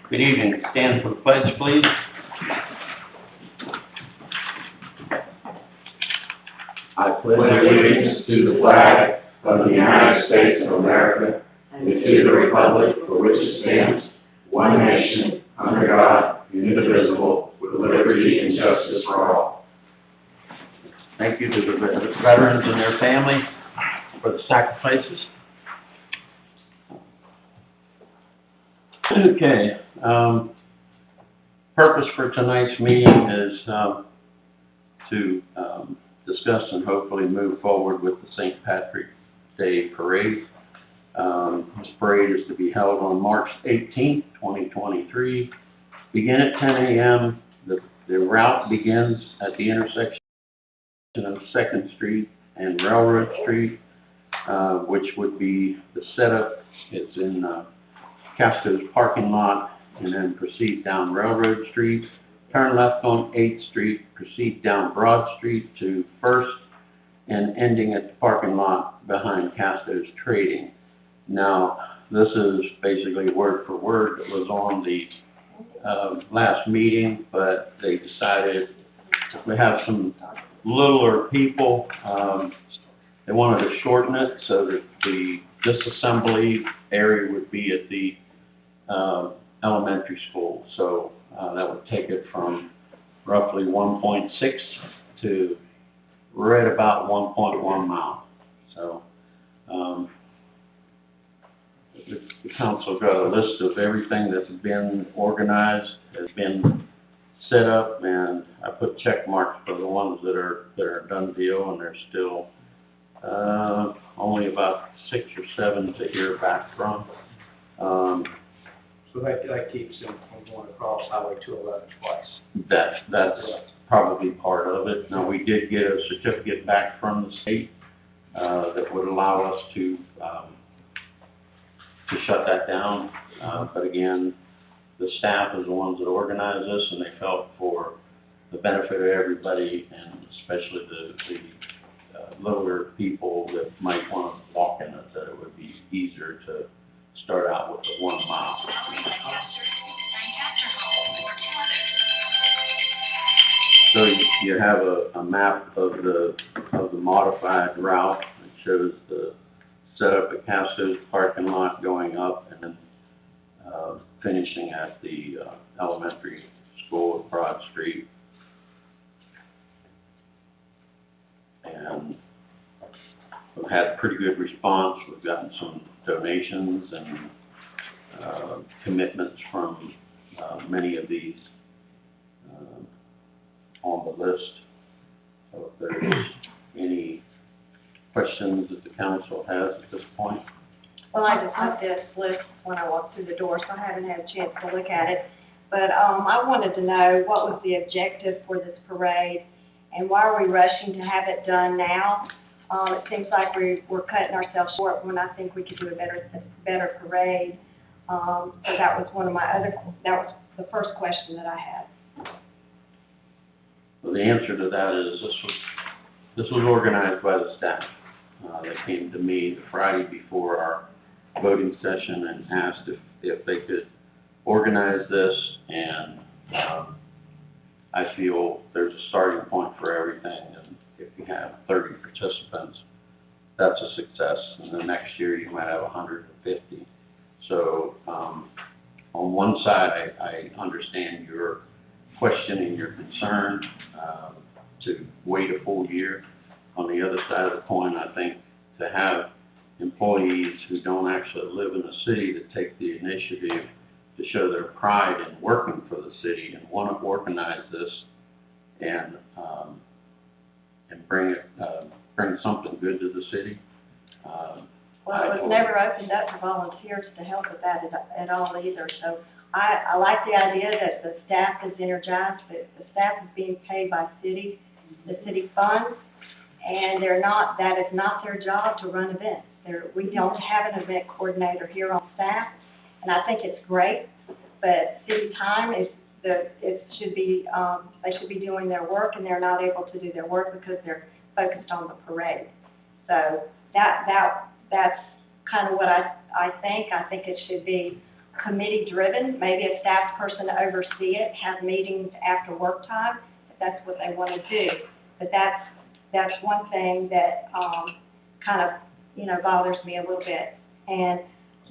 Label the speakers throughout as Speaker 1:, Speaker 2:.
Speaker 1: Good evening. Stand for the pledge, please.
Speaker 2: I pledge allegiance to the flag of the United States of America and to the republic for which it stands, one nation, under God, indivisible, with liberty and justice for all.
Speaker 1: Thank you to the veterans and their families for the sacrifices. Okay. Purpose for tonight's meeting is to discuss and hopefully move forward with the St. Patrick's Day Parade. This parade is to be held on March 18th, 2023. Begin at 10 a.m. The route begins at the intersection of 2nd Street and Railroad Street, which would be the setup. It's in Casco's parking lot, and then proceed down Railroad Street, turn left on 8th Street, proceed down Broad Street to 1st, and ending at the parking lot behind Casco's Trading. Now, this is basically word for word that was on the last meeting, but they decided to have some littler people. They wanted to shorten it so that the disassembly area would be at the elementary school. So that would take it from roughly 1.6 to right about 1.1 mile. So the council got a list of everything that's been organized, has been set up, and I put check marks for the ones that are done deal, and there's still only about 6 or 7 to hear back from.
Speaker 3: So that keeps them from going across Highway 211 twice.
Speaker 1: That's probably part of it. Now, we did get a certificate back from the state that would allow us to shut that down. But again, the staff is the ones that organize this, and they felt for the benefit of everybody, and especially the littler people that might want to walk in it, that it would be easier to start out with the 1 mile. So you have a map of the modified route. It shows the setup at Casco's parking lot going up, and then finishing at the elementary school at Broad Street. And we've had pretty good response. We've gotten some donations and commitments from many of these on the list. So if there's any questions that the council has at this point.
Speaker 4: Well, I just got this list when I walked through the door, so I haven't had a chance to look at it. But I wanted to know what was the objective for this parade, and why are we rushing to have it done now? It seems like we're cutting ourselves short when I think we could do a better parade. So that was the first question that I had.
Speaker 1: Well, the answer to that is this was organized by the staff. They came to me the Friday before our voting session and asked if they could organize this, and I feel there's a starting point for everything, and if you have 30 participants, that's a success, and the next year you might have 150. So on one side, I understand your question and your concern to wait a full year. On the other side of the coin, I think to have employees who don't actually live in the city to take the initiative to show their pride in working for the city and want to organize this and bring something good to the city.
Speaker 4: Well, it was never opened up to volunteers to help with that at all either. So I like the idea that the staff is energized, but the staff is being paid by the city funds, and that is not their job to run events. We don't have an event coordinator here on staff, and I think it's great, but city time they should be doing their work, and they're not able to do their work because they're focused on the parade. So that's kind of what I think. I think it should be committee-driven, maybe a staff person to oversee it, have meetings after work time, if that's what they want to do. But that's one thing that, kind of, bothers me a little bit. And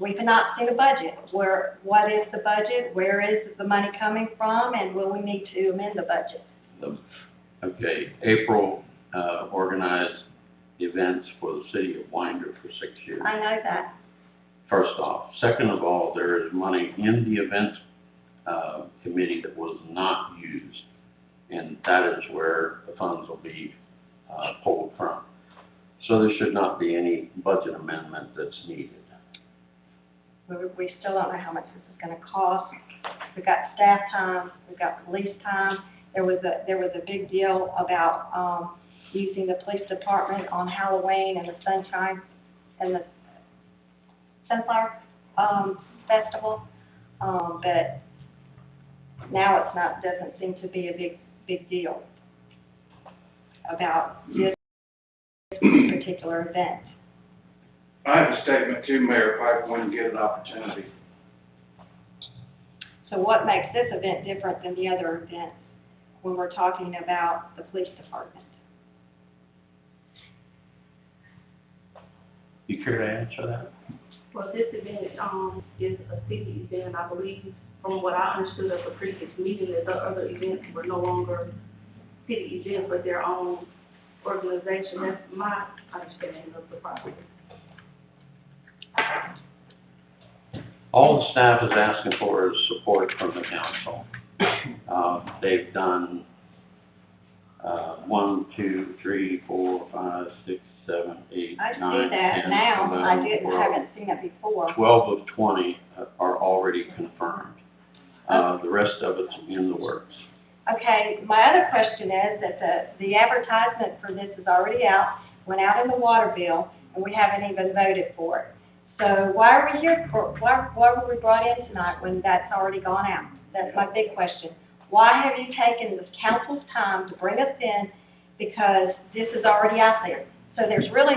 Speaker 4: we've not seen a budget. What is the budget? Where is the money coming from? And will we need to amend the budget?
Speaker 1: Okay, April, organized events for the city of Winder for 6 years.
Speaker 4: I know that.
Speaker 1: First off. Second of all, there is money in the events, committee that was not used. And that is where the funds will be, pulled from. So there should not be any budget amendment that's needed.
Speaker 4: We still don't know how much this is gonna cost. We've got staff time, we've got police time. There was a big deal about, using the police department on Halloween and the sunshine and the Sunflower, festival. But now it's not, doesn't seem to be a big deal about this particular event.
Speaker 5: I have a statement too, Mayor, if I want to get an opportunity.
Speaker 4: So what makes this event different than the other events when we're talking about the police department?
Speaker 1: You care to answer that?
Speaker 6: Well, this event, is a city event, I believe, from what I understood of the previous meeting, that the other events were no longer city events, but their own organization. That's my understanding of the process.
Speaker 1: All the staff is asking for is support from the council. They've done, 1, 2, 3, 4, 5, 6, 7, 8,
Speaker 4: I
Speaker 1: 9,
Speaker 4: see that
Speaker 1: 10,
Speaker 4: now,
Speaker 1: 11,
Speaker 4: I
Speaker 1: 12.
Speaker 4: haven't seen it before.
Speaker 1: 12 of 20 are already confirmed. The rest of it's in the works.
Speaker 4: Okay, my other question is that the advertisement for this is already out, went out in the water bill, and we haven't even voted for it. So why are we here for, why were we brought in tonight when that's already gone out? That's my big question. Why have you taken the council's time to bring us in, because this is already out there? So there's really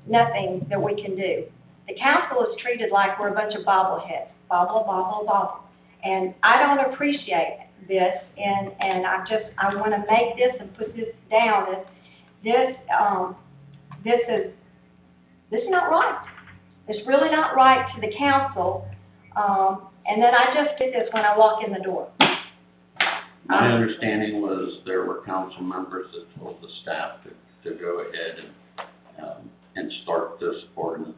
Speaker 4: nothing that we can do. The council is treated like we're a bunch of bobbleheads, bobble, bobble, bobble. And I don't appreciate this, and I want to make this and put this down as this is not right. It's really not right to the council. And then I just did this when I walk in the door.
Speaker 1: My understanding was there were council members that told the staff to go ahead and start this ordinance,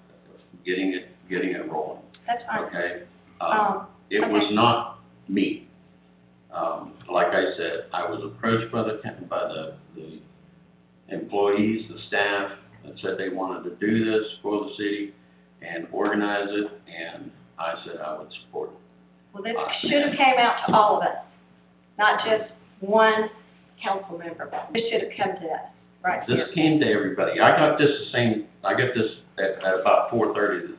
Speaker 1: getting it rolling.
Speaker 4: That's fine.
Speaker 1: Okay? It
Speaker 4: okay.
Speaker 1: was not me. Like I said, I was approached by the employees, the staff, that said they wanted to do this for the city and organize it, and I said I would support it.
Speaker 4: Well, this should have came out to all of us, not just one council member. This should have come to us, right here.
Speaker 1: This came to everybody. I got this at about 4:30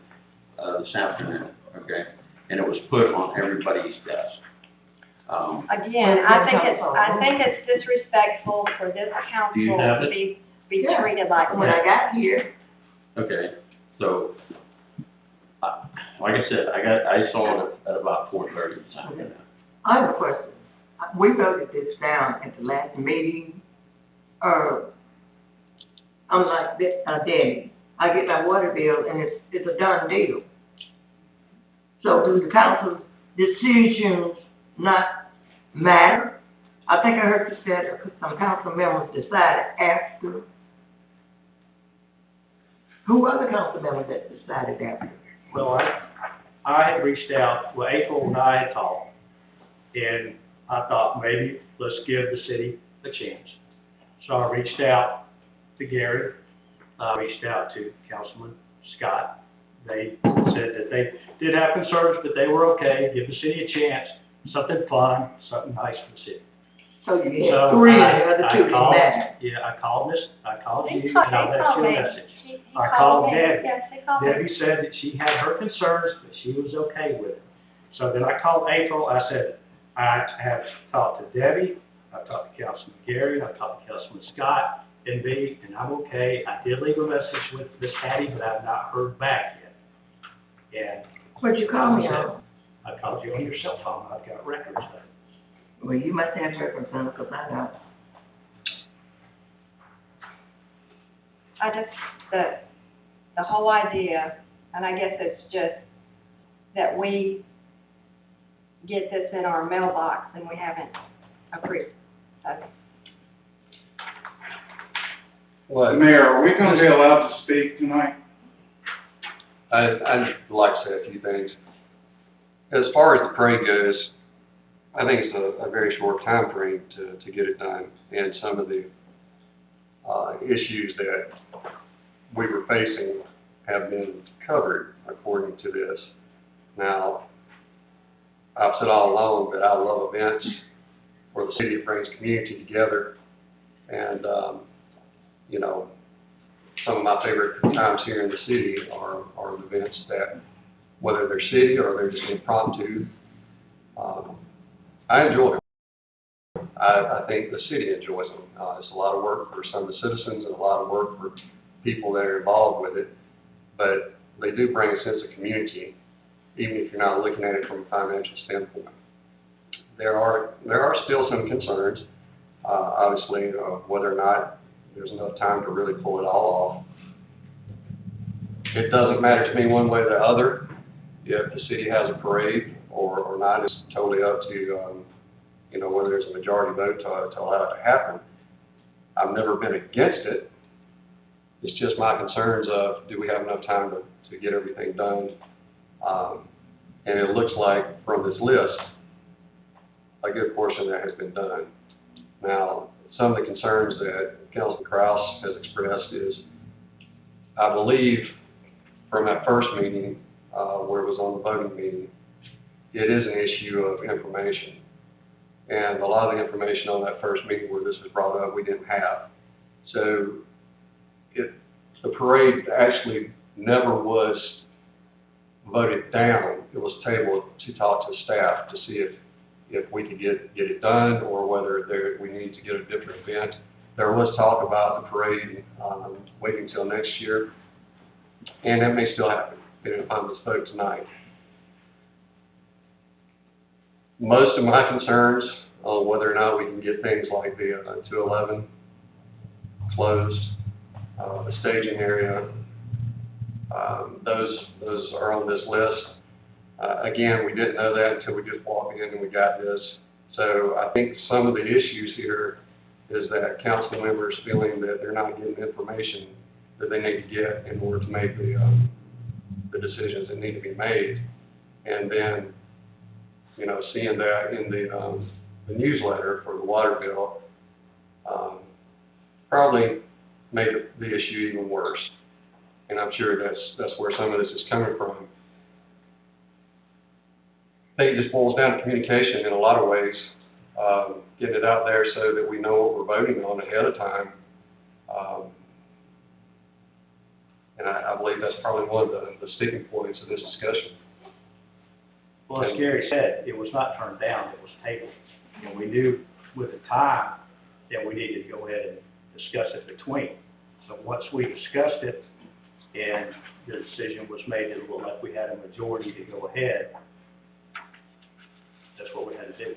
Speaker 1: this afternoon, okay? And it was put on everybody's desk.
Speaker 4: Again, I think it's disrespectful for this
Speaker 1: Do you
Speaker 4: council
Speaker 1: have
Speaker 4: to
Speaker 1: it?
Speaker 4: be treated like
Speaker 7: When
Speaker 4: this.
Speaker 7: I got here,
Speaker 1: Okay, so, like I said, I saw it at about 4:30 this afternoon.
Speaker 7: I have a question. We voted this down at the last meeting. I'm like, Danny, I get my water bill and it's a done deal. So do the council's decisions not matter? I think I heard you said some council members decided after. Who are the council members that decided after?
Speaker 3: Well, I had reached out, well, April and I had talked, and I thought maybe let's give the city a chance. So I reached out to Gary, I reached out to Councilman Scott. They said that they did have concerns, but they were okay, give the city a chance, something fun, something nice for the city.
Speaker 7: So you
Speaker 3: So
Speaker 7: had three and the other
Speaker 3: I
Speaker 7: two didn't
Speaker 3: called-
Speaker 7: matter.
Speaker 3: Yeah, I called you,
Speaker 4: He
Speaker 3: and I
Speaker 4: called
Speaker 3: left you
Speaker 4: me.
Speaker 3: a message.
Speaker 4: He
Speaker 3: I
Speaker 4: called
Speaker 3: called
Speaker 4: me.
Speaker 3: Debbie.
Speaker 4: Yes, he called me.
Speaker 3: Debbie said that she had her concerns, but she was okay with it. So then I called April, I said, I have talked to Debbie, I talked to Councilman Gary, I talked to Councilman Scott, and I'm okay. I did leave a message with Miss Hattie, but I've not heard back yet. And
Speaker 7: What'd you call me on?
Speaker 3: I called you on your cell phone, I've got records of it.
Speaker 7: Well, you must have different some, because I don't.
Speaker 4: I just, the whole idea, and I guess it's just that we get this in our mailbox and we haven't approved it. So,
Speaker 1: Well,
Speaker 5: Mayor, are we gonna be allowed to speak tonight?
Speaker 8: I'd like to say a few things. As far as the parade goes, I think it's a very short time frame to get it done, and some of the issues that we were facing have been covered according to this. Now, I've said all along that I love events where the city brings community together, and you know, some of my favorite times here in the city are the events that, whether they're city or they're just impromptu, I enjoy them. I think the city enjoys them. It's a lot of work for some of the citizens and a lot of work for people that are involved with it, but they do bring a sense of community, even if you're not looking at it from a financial standpoint. There are still some concerns, obviously, of whether or not there's enough time to really pull it all off. It doesn't matter to me one way or the other if the city has a parade or not. It's totally up to, you know, whether there's a majority vote to allow it to happen. I've never been against it. It's just my concerns of, do we have enough time to get everything done? And it looks like from this list, a good portion of that has been done. Now, some of the concerns that Councilman Kraus has expressed is, I believe from that first meeting, where it was on the voting meeting, it is an issue of information. And a lot of the information on that first meeting where this was brought up, we didn't have. So the parade actually never was voted down. It was tabled to talk to staff to see if we could get it done or whether we need to get a different event. There was talk about the parade waiting until next year, and that may still happen, depending upon this vote tonight. Most of my concerns on whether or not we can get things like the 211 closed, the staging area, those are on this list. Again, we didn't know that until we just walked in and we got this. So I think some of the issues here is that council members feeling that they're not getting information that they need to get in order to make the decisions that need to be made. And then, you know, seeing that in the newsletter for the water bill probably made the issue even worse. And I'm sure that's where some of this is coming from. I think it just boils down to communication in a lot of ways, getting it out there so that we know what we're voting on ahead of time. And I believe that's probably one of the sticking points of this discussion.
Speaker 3: Well, as Gary said, it was not turned down, it was tabled. And we knew with the time that we needed to go ahead and discuss it between. So once we discussed it and the decision was made that it looked like we had a majority to go ahead, that's what we had to do.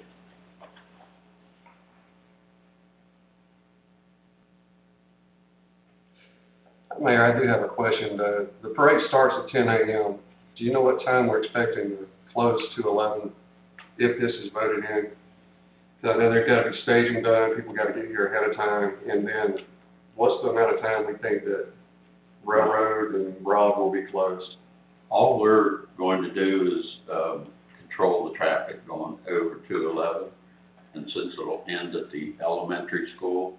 Speaker 8: Mayor, I do have a question. The parade starts at 10 a.m. Do you know what time we're expecting to close 211 if this is voted in? Because I know there's got to be staging done, people got to get here ahead of time, and then what's the amount of time we think that Railroad and Broad will be closed?
Speaker 1: All we're going to do is control the traffic going over 211, and since it'll end at the elementary school,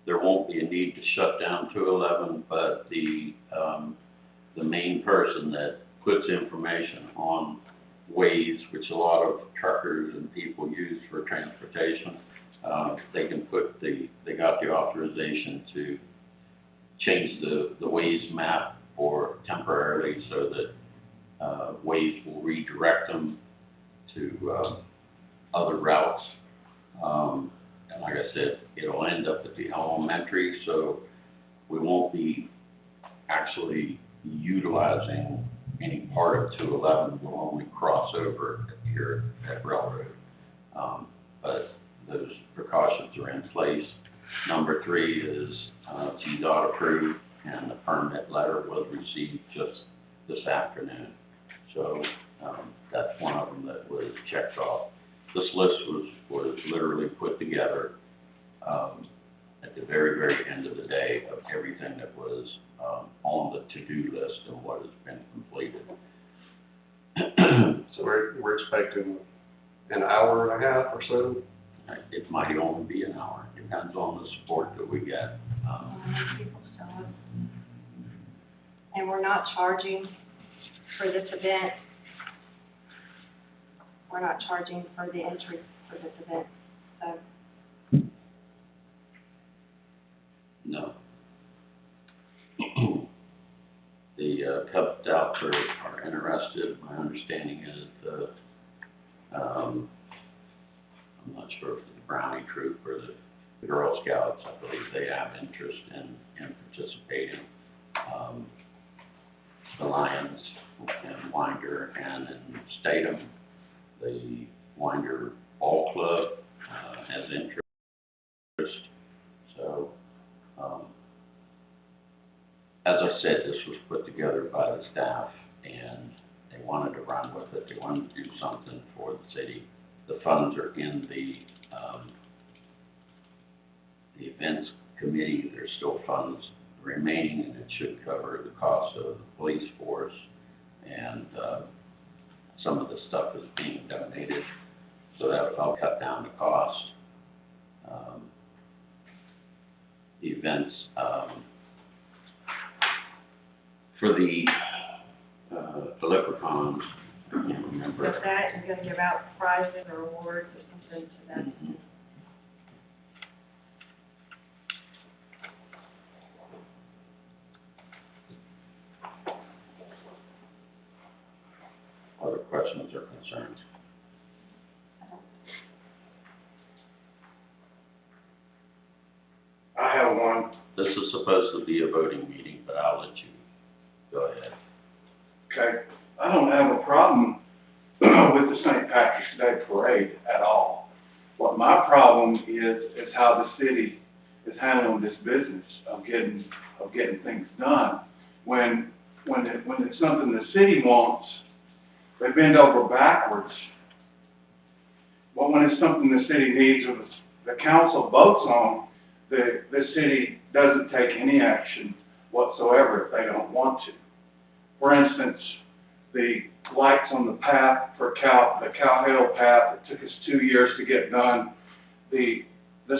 Speaker 1: there won't be a need to shut down 211, but the main person that puts information on Waze, which a lot of truckers and people use for transportation, they got the authorization to change the Waze map for temporarily so that Waze will redirect them to other routes. And like I said, it'll end up at the elementary, so we won't be actually utilizing any part of 211 will only cross over here at Railroad. But those precautions are in place. Number 3 is GDOT approved, and the permit letter was received just this afternoon. So that's one of them that was checked off. This list was literally put together at the very, very end of the day of everything that was on the to-do list and what has been completed.
Speaker 8: So we're expecting an hour and a half or so.
Speaker 1: It might only be an hour, depends on the support that we get.
Speaker 4: People show up. And we're not charging for this event. We're not charging for the entry for this event, so.
Speaker 1: No. The Cub Scouts are interested. My understanding is I'm not sure if it's the Brownie Troop or the Girl Scouts, I believe they have interest in participating. The Lions in Winder and in Statham, the Winder Ball Club has interest. So, as I said, this was put together by the staff, and they wanted to run with it. They wanted to do something for the city. The funds are in the events committee. There's still funds remaining, and it should cover the cost of the police force, and some of the stuff is being donated, so that will cut down the cost. The events for the leprechauns, I can't remember.
Speaker 4: With that, you're gonna give out prizes or awards or something to that.
Speaker 1: Mhm. Other questions or concerns?
Speaker 5: I have one.
Speaker 1: This is supposed to be a voting meeting, but I'll let you go ahead.
Speaker 5: Okay, I don't have a problem with the St. Patrick's Day parade at all. What my problem is how the city is handling this business of getting things done. When it's something the city wants, they bend over backwards. But when it's something the city needs or the council votes on, the city doesn't take any action whatsoever if they don't want to. For instance, the lights on the path for the Cow Hill path, it took us 2 years to get done. The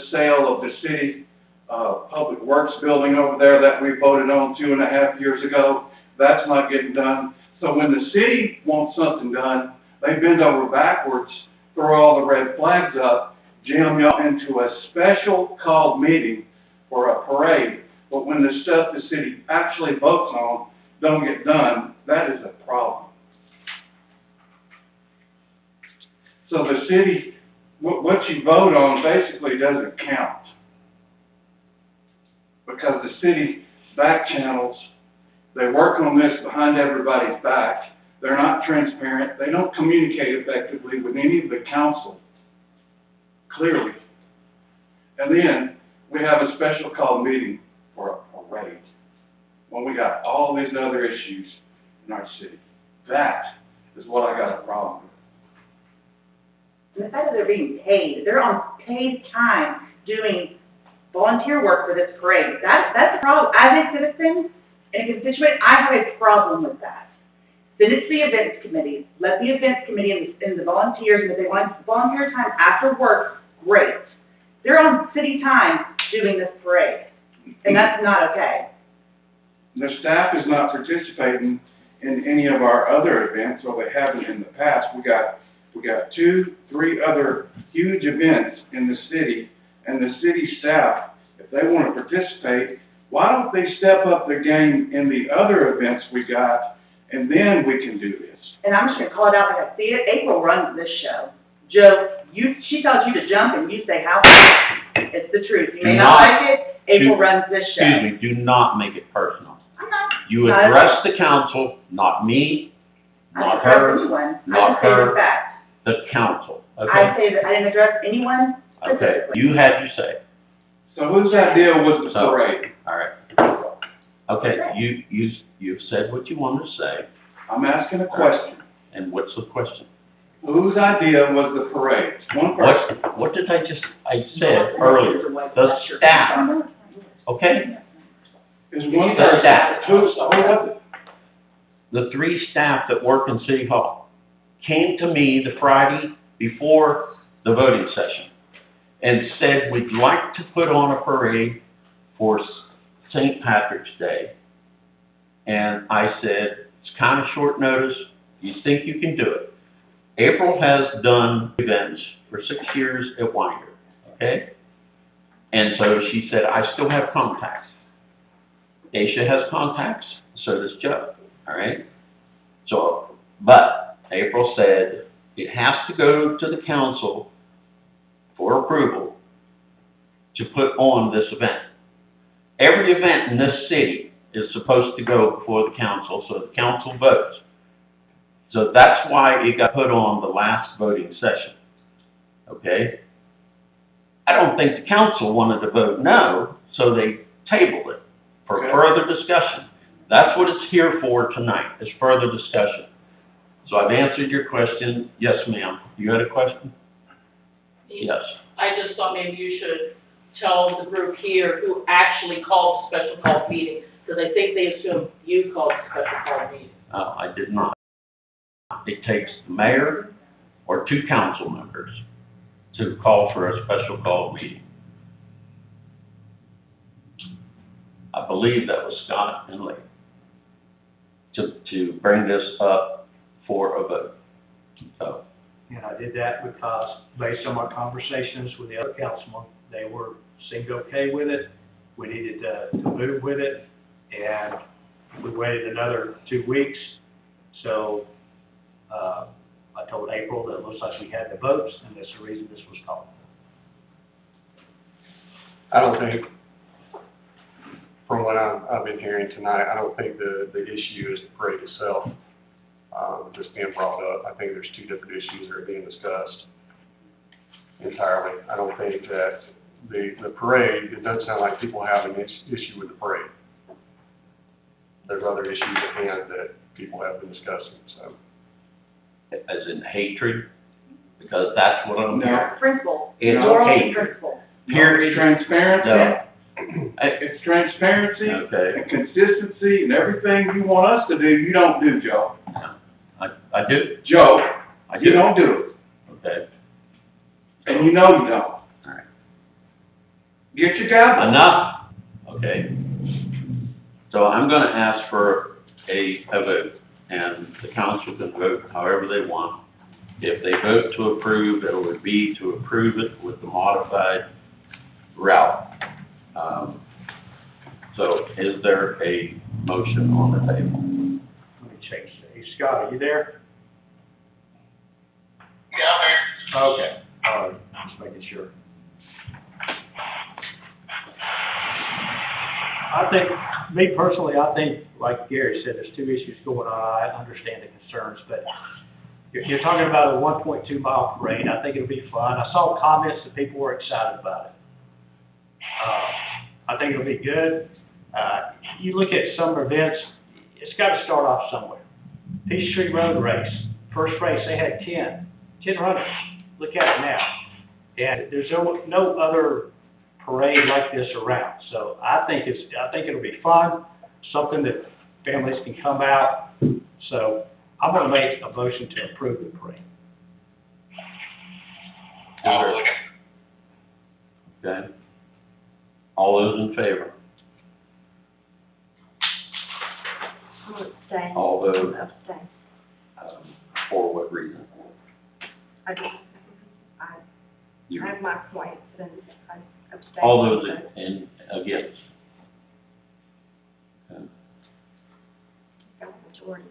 Speaker 5: sale of the city public works building over there that we voted on 2.5 years ago, that's not getting done. So when the city wants something done, they bend over backwards, throw all the red flags up, jam y'all into a special called meeting for a parade. But when the stuff the city actually votes on don't get done, that is a problem. So the city, what you vote on basically doesn't count. Because the city back channels, they work on this behind everybody's back. They're not transparent. They don't communicate effectively with any of the council, clearly. And then we have a special call meeting for a parade when we got all these other issues in our city. That is what I got a problem with.
Speaker 9: And the fact that they're being paid, they're on paid time doing volunteer work for this parade. That's a problem. As a citizen and a constituent, I have a problem with that. Send it to the events committee. Let the events committee and the volunteers, and if they want volunteer time after work, great. They're on city time doing this parade, and that's not okay.
Speaker 5: The staff is not participating in any of our other events, or they haven't in the past. We got 2, 3 other huge events in the city, and the city staff, if they want to participate, why don't they step up their game in the other events we got, and then we can do this.
Speaker 9: And I'm just gonna call it out like I see it. April runs this show. Joe, she tells you to jump and you say how fast. It's the truth. You may not like it. April runs this show.
Speaker 1: Excuse me, do not make it personal.
Speaker 9: I'm not.
Speaker 1: You
Speaker 9: Not-
Speaker 1: address the council, not me,
Speaker 9: I
Speaker 1: not
Speaker 9: didn't address
Speaker 1: her,
Speaker 9: anyone. I
Speaker 1: not
Speaker 9: just stated
Speaker 1: her.
Speaker 9: fact.
Speaker 1: the council,
Speaker 9: I
Speaker 1: okay?
Speaker 9: say that I didn't address anyone
Speaker 1: Okay,
Speaker 9: specifically.
Speaker 1: you had your say,
Speaker 5: So whose idea was the
Speaker 1: So-
Speaker 5: parade?
Speaker 1: all right. Okay, you've said what you wanted to say,
Speaker 5: I'm asking a question.
Speaker 1: and what's the question?
Speaker 5: Whose idea was the parade? One person.
Speaker 1: What did I said earlier? The staff, okay?
Speaker 5: Is one
Speaker 1: The
Speaker 5: person.
Speaker 1: staff.
Speaker 5: Who was it?
Speaker 1: The 3 staff that work in City Hall came to me the Friday before the voting session and said, we'd like to put on a parade for St. Patrick's Day. And I said, it's kind of short notice. You think you can do it? April has done events for 6 years at Winder, okay? And so she said, I still have contacts. Aisha has contacts, so does Joe, all right? So, but April said it has to go to the council for approval to put on this event. Every event in this city is supposed to go before the council, so the council votes. So that's why it got put on the last voting session, okay? I don't think the council wanted to vote no, so they tabled it for
Speaker 5: Okay.
Speaker 1: further discussion. That's what it's here for tonight, is further discussion. So I've answered your question. Yes, ma'am. You had a question? Yes.
Speaker 10: I just thought maybe you should tell the group here who actually called the special call meeting, because I think they assume you called the special call meeting.
Speaker 1: I did not. It takes the mayor or 2 council members to call for a special call meeting. I believe that was Scott and Lee to bring this up for a vote. So,
Speaker 3: And I did that because, based on my conversations with the other councilmen, they seemed okay with it. We needed to move with it, and we waited another 2 weeks. So, I told April that it looks like we had the votes, and that's the reason this was called.
Speaker 8: I don't think, from what I've been hearing tonight, I don't think the issue is the parade itself, just being brought up. I think there's 2 different issues that are being discussed entirely. I don't think that the parade, it doesn't sound like people have an issue with the parade. There's other issues at hand that people have been discussing, so.
Speaker 1: as in hatred, because that's what I'm
Speaker 5: No.
Speaker 1: hearing.
Speaker 9: Principle.
Speaker 1: It's
Speaker 9: Moral and
Speaker 1: hatred.
Speaker 9: principle.
Speaker 1: Period.
Speaker 5: Transparency.
Speaker 1: No.
Speaker 5: It's transparency
Speaker 1: Okay,
Speaker 5: and consistency and everything you want us to do, you don't do, Joe.
Speaker 1: I do,
Speaker 5: Joe,
Speaker 1: I
Speaker 5: you
Speaker 1: do,
Speaker 5: don't do
Speaker 1: okay.
Speaker 5: it, and you know you don't.
Speaker 1: All right.
Speaker 5: Get your gavel.
Speaker 1: Enough, okay? So I'm gonna ask for a vote, and the council can vote however they want. If they vote to approve, it would be to approve it with the modified route. So is there a motion on the table?
Speaker 3: Let me change that. Hey, Scott, are you there?
Speaker 2: Yeah, I'm here.
Speaker 3: Okay, all right, just making sure. I think, me personally, I think, like Gary said, there's 2 issues going on. I understand the concerns, but you're talking about a 1.2 mile parade. I think it'll be fun. I saw comments that people were excited about it. I think it'll be good. You look at some events, it's got to start off somewhere. Peachtree Road Race, first race, they had 10 runners. Look at it now. And there's no other parade like this around. So I think it'll be fun, something that families can come out. So I'm gonna make a motion to approve the parade.
Speaker 1: Okay? All those in favor?
Speaker 4: I'm gonna abstain.
Speaker 1: All those,
Speaker 4: Abstain.
Speaker 1: for what reason?
Speaker 4: I just, I
Speaker 1: You,
Speaker 4: have my points and I abstain.
Speaker 1: all those in against? Okay.
Speaker 4: Got a majority.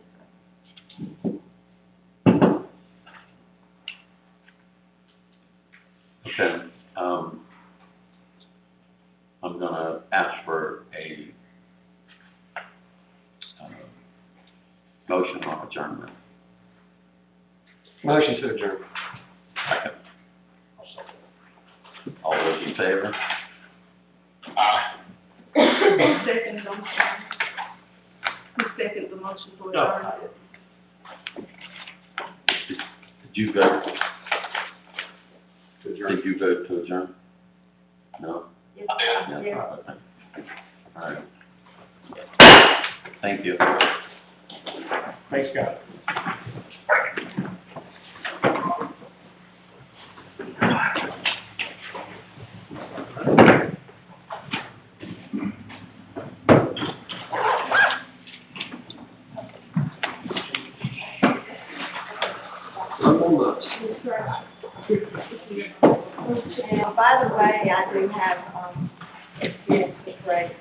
Speaker 1: Okay, I'm gonna ask for a motion on adjournment?
Speaker 8: Motion to adjourn.
Speaker 1: All those in favor?
Speaker 6: Second, I'm sorry. Who seconded the motion for
Speaker 3: No.
Speaker 6: adjournment?
Speaker 1: Did you vote?
Speaker 8: To adjourn.
Speaker 1: Did you vote to adjourn? No?
Speaker 4: Yes,
Speaker 1: Yeah.
Speaker 4: yes.
Speaker 1: All right. Thank you.
Speaker 3: Thanks, Scott.
Speaker 4: And by the way, I do have, yes, the parade.